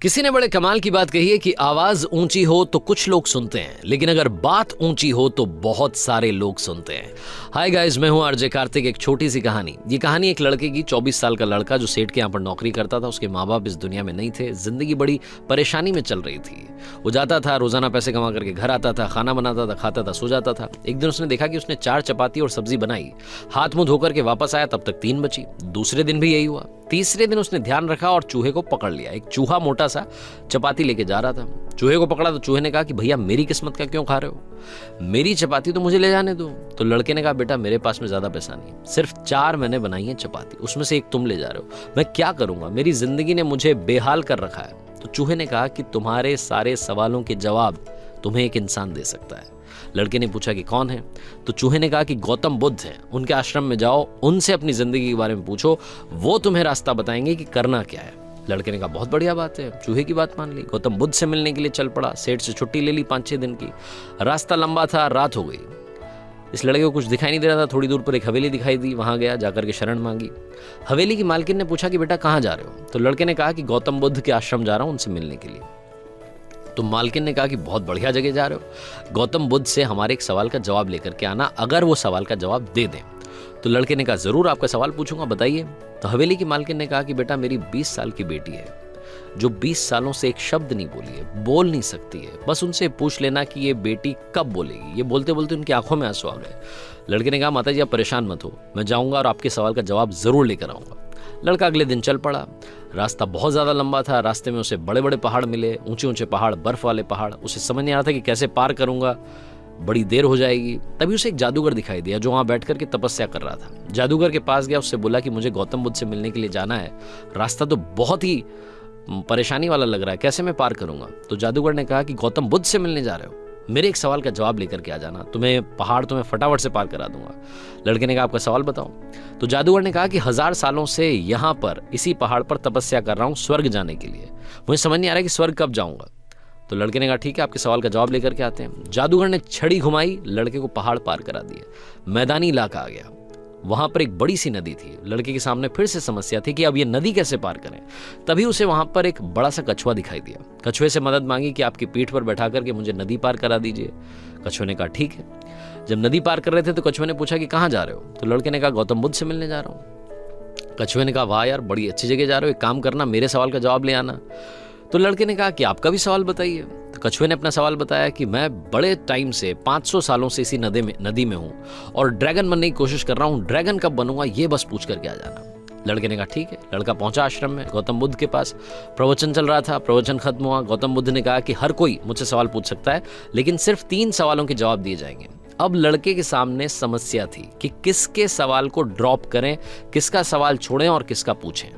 किसी ने बड़े कमाल की बात कही है कि आवाज ऊंची हो तो कुछ लोग सुनते हैं, लेकिन अगर बात ऊंची हो तो बहुत सारे लोग सुनते हैं। हाय गाइस, मैं हूं आरजे कार्तिक। एक छोटी सी कहानी। ये कहानी एक लड़के की। 24 साल का लड़का जो सेठ के यहाँ पर नौकरी करता था। उसके माँ बाप इस दुनिया में नहीं थे। जिंदगी बड़ी परेशानी में चल रही थी। वो जाता था, रोजाना पैसे कमा करके घर आता था, खाना बनाता था, खाता था, सो जाता था। एक दिन उसने देखा कि उसने 4 चपाती और सब्जी बनाई। हाथ मुंह धोकर के वापस आया, तब तक 3 बची। दूसरे दिन भी यही हुआ। तीसरे दिन उसने ध्यान रखा और चूहे को पकड़ लिया। एक चूहा मोटा सा चपाती लेके जा रहा था। चूहे को पकड़ा तो चूहे ने कहा कि भैया मेरी किस्मत का क्यों खा रहे हो, मेरी चपाती तो मुझे ले जाने दो। तो लड़के ने कहा बेटा मेरे पास में ज्यादा पैसा नहीं, सिर्फ 4 मैंने बनाई है चपाती, उसमें से एक तुम ले जा रहे हो, मैं क्या करूंगा, मेरी जिंदगी ने मुझे बेहाल कर रखा है। तो चूहे ने कहा कि तुम्हारे सारे सवालों के जवाब तुम्हें एक इंसान दे सकता है। लड़के ने पूछा कि कौन है? तो चूहे ने कहा कि गौतम बुद्ध हैं, उनके आश्रम में जाओ, उनसे अपनी जिंदगी के बारे में पूछो, वो तुम्हें रास्ता बताएंगे कि करना क्या है। लड़के ने कहा बहुत बढ़िया बात है। चूहे की बात मान ली। गौतम बुद्ध से मिलने के लिए चल पड़ा। सेठ से छुट्टी ले ली 5-6 दिन की। रास्ता लंबा था, रात हो गई। इस लड़के को कुछ दिखाई नहीं दे रहा था। थोड़ी दूर पर एक हवेली दिखाई दी, वहां गया, जाकर के शरण मांगी। हवेली की मालकिन ने पूछा कि बेटा कहाँ जा रहे हो? तो लड़के ने कहा कि गौतम बुद्ध के आश्रम जा रहा हूं, उनसे मिलने के लिए। तो मालकिन ने कहा कि बहुत बढ़िया जगह जा रहे हो, गौतम बुद्ध से हमारे एक सवाल का जवाब लेकर के आना, अगर वो सवाल का जवाब दे दें। तो लड़के ने कहा जरूर, आपका सवाल पूछूंगा, बताइए। तो हवेली की मालकिन ने कहा कि बेटा मेरी 20 साल की बेटी है, जो 20 सालों से एक शब्द नहीं बोली है, बोल नहीं सकती है। बस उनसे पूछ लेना कि ये बेटी कब बोलेगी। ये बोलते बोलते उनकी आंखों में आंसू आ गए। लड़के ने कहा माता जी आप परेशान मत हो, मैं जाऊंगा और आपके सवाल का जवाब जरूर लेकर आऊंगा। लड़का अगले दिन चल पड़ा। रास्ता बहुत ज्यादा लंबा था। रास्ते में उसे बड़े बड़े पहाड़ मिले, ऊंचे ऊंचे पहाड़, बर्फ वाले पहाड़। उसे समझ नहीं आ रहा था कि कैसे पार करूंगा, बड़ी देर हो जाएगी। तभी उसे एक जादूगर दिखाई दिया जो वहां बैठ करके तपस्या कर रहा था। जादूगर के पास गया, उससे बोला कि मुझे गौतम बुद्ध से मिलने के लिए जाना है, रास्ता तो बहुत ही परेशानी वाला लग रहा है, कैसे मैं पार करूंगा? तो जादूगर ने कहा कि गौतम बुद्ध से मिलने जा रहे हो, मेरे एक सवाल का जवाब लेकर के आ जाना, पहाड़ तुम्हें फटाफट से पार करा दूंगा। लड़के ने कहा आपका सवाल बताओ। तो जादूगर ने कहा कि 1000 सालों से यहाँ पर इसी पहाड़ पर तपस्या कर रहा हूँ स्वर्ग जाने के लिए, मुझे समझ नहीं आ रहा कि स्वर्ग कब जाऊंगा। तो लड़के ने कहा ठीक है, आपके सवाल का जवाब लेकर के आते हैं। जादूगर ने छड़ी घुमाई, लड़के को पहाड़ पार करा दिए। मैदानी इलाका आ गया। वहां पर एक बड़ी सी नदी थी। लड़के के सामने फिर से समस्या थी कि अब ये नदी कैसे पार करें। तभी उसे वहां पर एक बड़ा सा कछुआ दिखाई दिया। कछुए से मदद मांगी कि आपकी पीठ पर बैठा करके मुझे नदी पार करा दीजिए। कछुए ने कहा ठीक है। जब नदी पार कर रहे थे तो कछुए ने पूछा कि कहाँ जा रहे हो? तो लड़के ने कहा गौतम बुद्ध से मिलने जा रहा हूँ। कछुए ने कहा वाह यार, बड़ी अच्छी जगह जा रहे हो, एक काम करना, मेरे सवाल का जवाब ले आना। तो लड़के ने कहा कि आपका भी सवाल बताइए। तो कछुए ने अपना सवाल बताया कि मैं बड़े टाइम से 500 सालों से इसी नदी में हूं और ड्रैगन बनने की कोशिश कर रहा हूं, ड्रैगन कब बनूंगा ये बस पूछ करके आ जाना। लड़के ने कहा ठीक है। लड़का पहुंचा आश्रम में, गौतम बुद्ध के पास। प्रवचन चल रहा था, प्रवचन खत्म हुआ। गौतम बुद्ध ने कहा कि हर कोई मुझसे सवाल पूछ सकता है, लेकिन सिर्फ 3 सवालों के जवाब दिए जाएंगे। अब लड़के के सामने समस्या थी कि किसके सवाल को ड्रॉप करें, किसका सवाल छोड़ें और किसका पूछें।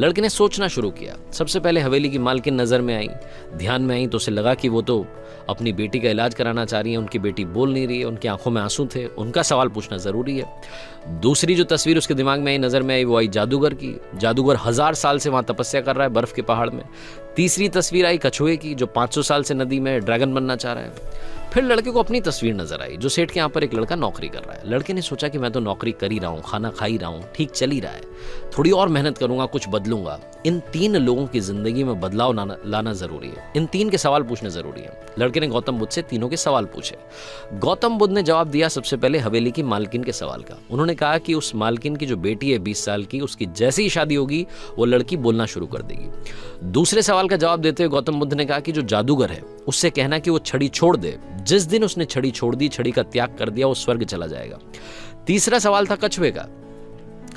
लड़के ने सोचना शुरू किया। सबसे पहले हवेली की मालकिन नजर में आई, ध्यान में आई। तो उसे लगा कि वो तो अपनी बेटी का इलाज कराना चाह रही है, उनकी बेटी बोल नहीं रही है, उनकी आंखों में आंसू थे, उनका सवाल पूछना जरूरी है। दूसरी जो तस्वीर उसके दिमाग में आई, नजर में आई, वो आई जादूगर की। जादूगर 1000 साल से वहां तपस्या कर रहा है बर्फ के पहाड़ में। तीसरी तस्वीर आई कछुए की, जो 500 साल से नदी में ड्रैगन बनना चाह रहा है। फिर लड़के को अपनी तस्वीर नजर आई, जो सेठ के यहाँ पर एक लड़का नौकरी कर रहा है। लड़के ने सोचा कि मैं तो नौकरी कर ही रहा हूँ, खाना खा ही रहा हूँ, ठीक चल ही रहा है, थोड़ी और मेहनत करूंगा, कुछ बदलूंगा। इन 3 लोगों की जिंदगी में बदलाव लाना जरूरी है, इन 3 के सवाल पूछने जरूरी है। लड़के ने गौतम बुद्ध से तीनों के सवाल पूछे। गौतम बुद्ध ने जवाब दिया सबसे पहले हवेली की मालकिन के सवाल का। उन्होंने कहा कि उस मालकिन की जो बेटी है 20 साल की, उसकी जैसे ही शादी होगी वो लड़की बोलना शुरू कर देगी। दूसरे सवाल का जवाब देते हुए गौतम बुद्ध ने कहा कि जो जादूगर है उससे कहना कि वो छड़ी छोड़ दे, जिस दिन उसने छड़ी छोड़ दी, छड़ी का त्याग कर दिया, वो स्वर्ग चला जाएगा। तीसरा सवाल था कछुए का।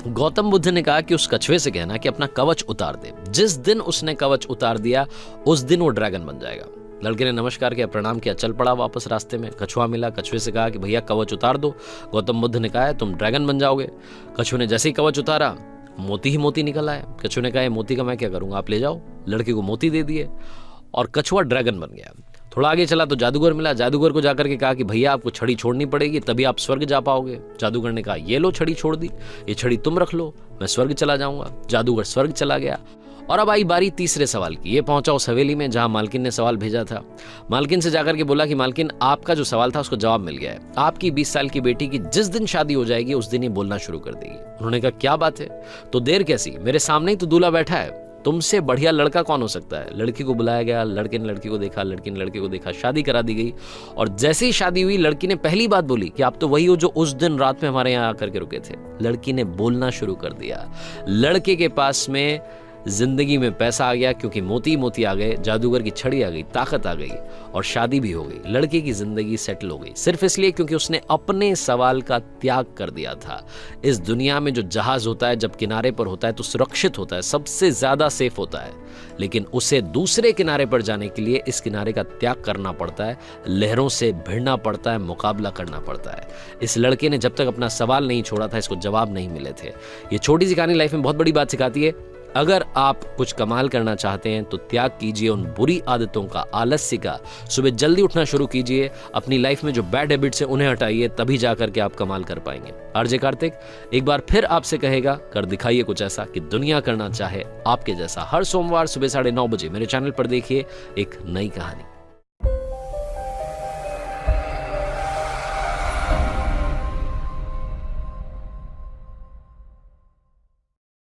गौतम बुद्ध ने कहा कि उस कछुए से कहना कि अपना कवच उतार दे, जिस दिन उसने कवच उतार दिया उस दिन वो ड्रैगन बन जाएगा। लड़के ने नमस्कार किया, प्रणाम किया, चल पड़ा वापस। रास्ते में कछुआ मिला। कछुए से कहा कि भैया कवच उतार दो। गौतम बुद्ध ने कहा तुम ड्रैगन बन जाओगे। कछुए ने जैसे ही कवच उतारा, मोती ही मोती निकल आया। कछुए ने कहा मोती का मैं क्या करूंगा, आप ले जाओ। लड़के को मोती दे दिए और कछुआ ड्रैगन बन गया। थोड़ा आगे चला तो जादूगर मिला। जादूगर को जाकर के कहा कि भैया आपको छड़ी छोड़नी पड़ेगी, तभी आप स्वर्ग जा पाओगे। जादूगर ने कहा ये लो छड़ी छोड़ दी, ये छड़ी तुम रख लो, मैं स्वर्ग चला जाऊंगा। जादूगर स्वर्ग चला गया। और अब आई बारी तीसरे सवाल की। ये पहुंचा उस हवेली में जहां मालकिन ने सवाल भेजा था। मालकिन से जाकर के बोला कि मालकिन आपका जो सवाल था उसको जवाब मिल गया है। आपकी 20 साल की बेटी की जिस दिन शादी हो जाएगी उस दिन ही बोलना शुरू कर देगी। उन्होंने कहा क्या बात है, तो देर कैसी, मेरे सामने ही तो दूल्हा बैठा है, तुमसे बढ़िया लड़का कौन हो सकता है। लड़की को बुलाया गया, लड़के ने लड़की को देखा, लड़की ने लड़के को देखा, शादी करा दी गई। और जैसे ही शादी हुई, लड़की ने पहली बात बोली कि आप तो वही हो जो उस दिन रात में हमारे यहाँ आकर के रुके थे। लड़की ने बोलना शुरू कर दिया। लड़के के पास में जिंदगी में पैसा आ गया, क्योंकि मोती मोती आ गए, जादूगर की छड़ी आ गई, ताकत आ गई, और शादी भी हो गई। लड़के की जिंदगी सेटल हो गई, सिर्फ इसलिए क्योंकि उसने अपने सवाल का त्याग कर दिया था। इस दुनिया में जो जहाज होता है जब किनारे पर होता है तो सुरक्षित होता है, सबसे ज्यादा सेफ होता है, लेकिन उसे दूसरे किनारे पर जाने के लिए इस किनारे का त्याग करना पड़ता है, लहरों से भिड़ना पड़ता है, मुकाबला करना पड़ता है। इस लड़के ने जब तक अपना सवाल नहीं छोड़ा था, इसको जवाब नहीं मिले थे। ये छोटी सी कहानी लाइफ में बहुत बड़ी बात सिखाती है। अगर आप कुछ कमाल करना चाहते हैं तो त्याग कीजिए उन बुरी आदतों का, आलस्य का। सुबह जल्दी उठना शुरू कीजिए, अपनी लाइफ में जो बैड हैबिट्स हैं उन्हें हटाइए, तभी जाकर के आप कमाल कर पाएंगे। आरजे कार्तिक एक बार फिर आपसे कहेगा, कर दिखाइए कुछ ऐसा कि दुनिया करना चाहे आपके जैसा। हर सोमवार सुबह 9:30 बजे मेरे चैनल पर देखिए एक नई कहानी।